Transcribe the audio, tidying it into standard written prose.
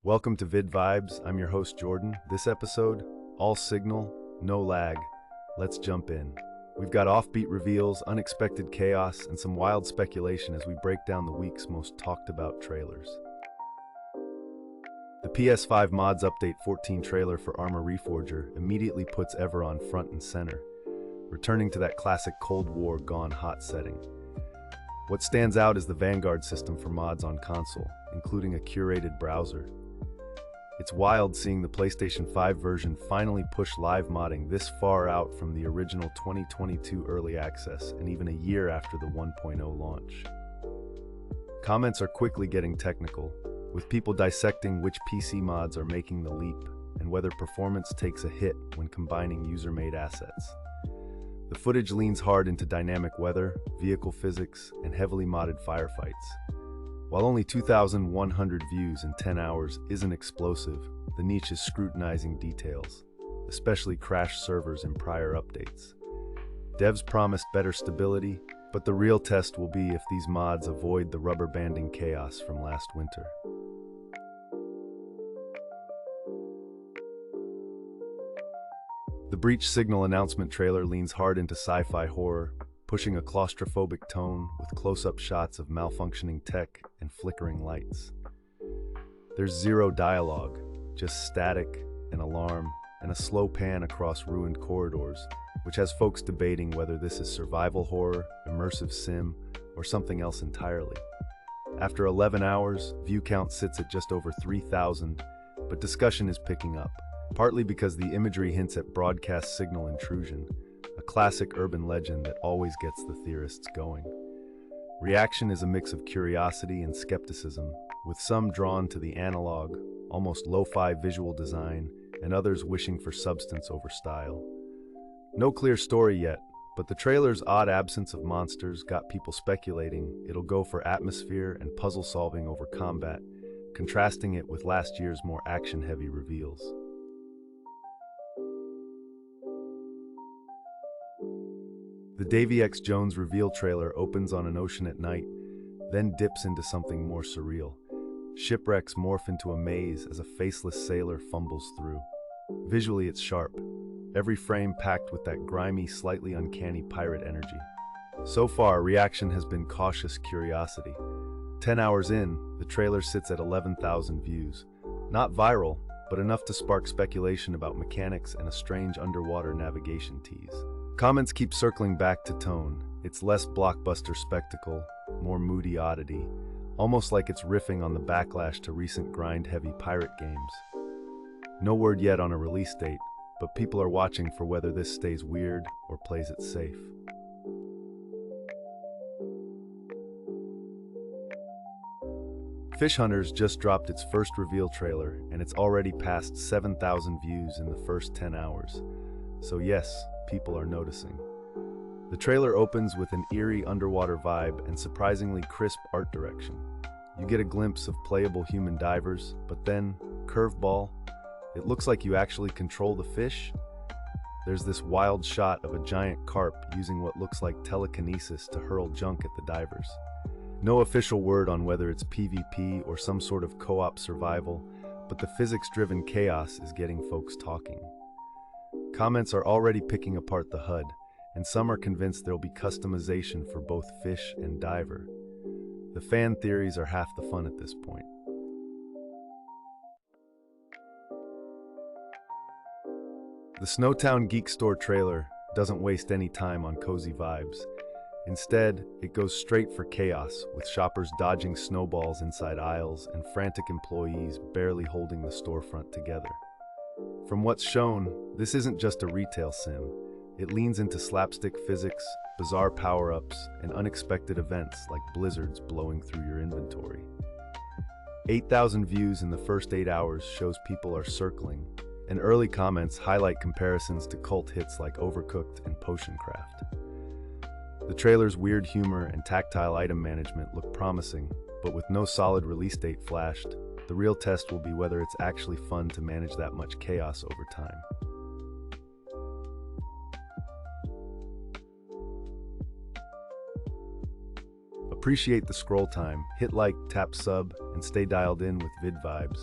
Welcome to Vid Vibes. I'm your host Jordan. This episode, all signal, no lag. Let's jump in. We've got offbeat reveals, unexpected chaos, and some wild speculation as we break down the week's most talked about trailers. The PS5 Mods Update 14 trailer for Arma Reforger immediately puts Everon front and center, returning to that classic Cold War gone hot setting. What stands out is the Vanguard system for mods on console, including a curated browser. It's wild seeing the PlayStation 5 version finally push live modding this far out from the original 2022 early access and even a year after the 1.0 launch. Comments are quickly getting technical, with people dissecting which PC mods are making the leap and whether performance takes a hit when combining user-made assets. The footage leans hard into dynamic weather, vehicle physics, and heavily modded firefights. While only 2,100 views in 10 hours isn't explosive, the niche is scrutinizing details, especially crashed servers in prior updates. Devs promised better stability, but the real test will be if these mods avoid the rubber banding chaos from last winter. The Breach Signal announcement trailer leans hard into sci-fi horror, pushing a claustrophobic tone with close-up shots of malfunctioning tech and flickering lights. There's zero dialogue, just static, an alarm, and a slow pan across ruined corridors, which has folks debating whether this is survival horror, immersive sim, or something else entirely. After 11 hours, view count sits at just over 3,000, but discussion is picking up, partly because the imagery hints at broadcast signal intrusion, a classic urban legend that always gets the theorists going. Reaction is a mix of curiosity and skepticism, with some drawn to the analog, almost lo-fi visual design, and others wishing for substance over style. No clear story yet, but the trailer's odd absence of monsters got people speculating it'll go for atmosphere and puzzle solving over combat, contrasting it with last year's more action-heavy reveals. The Davy Jones reveal trailer opens on an ocean at night, then dips into something more surreal. Shipwrecks morph into a maze as a faceless sailor fumbles through. Visually, it's sharp, every frame packed with that grimy, slightly uncanny pirate energy. So far, reaction has been cautious curiosity. 10 hours in, the trailer sits at 11,000 views. Not viral, but enough to spark speculation about mechanics and a strange underwater navigation tease. Comments keep circling back to tone. It's less blockbuster spectacle, more moody oddity, almost like it's riffing on the backlash to recent grind-heavy pirate games. No word yet on a release date, but people are watching for whether this stays weird or plays it safe. Fish Hunters just dropped its first reveal trailer, and it's already passed 7,000 views in the first 10 hours. So yes, people are noticing. The trailer opens with an eerie underwater vibe and surprisingly crisp art direction. You get a glimpse of playable human divers, but then, curveball, it looks like you actually control the fish. There's this wild shot of a giant carp using what looks like telekinesis to hurl junk at the divers. No official word on whether it's PvP or some sort of co-op survival, but the physics-driven chaos is getting folks talking. Comments are already picking apart the HUD, and some are convinced there'll be customization for both fish and diver. The fan theories are half the fun at this point. The Town Geek Store trailer doesn't waste any time on cozy vibes. Instead, it goes straight for chaos, with shoppers dodging snowballs inside aisles and frantic employees barely holding the storefront together. From what's shown, this isn't just a retail sim. It leans into slapstick physics, bizarre power-ups, and unexpected events like blizzards blowing through your inventory. 8,000 views in the first 8 hours shows people are circling, and early comments highlight comparisons to cult hits like Overcooked and Potioncraft. The trailer's weird humor and tactile item management look promising, but with no solid release date flashed, the real test will be whether it's actually fun to manage that much chaos over time. Appreciate the scroll time, hit like, tap sub, and stay dialed in with Vid Vibes.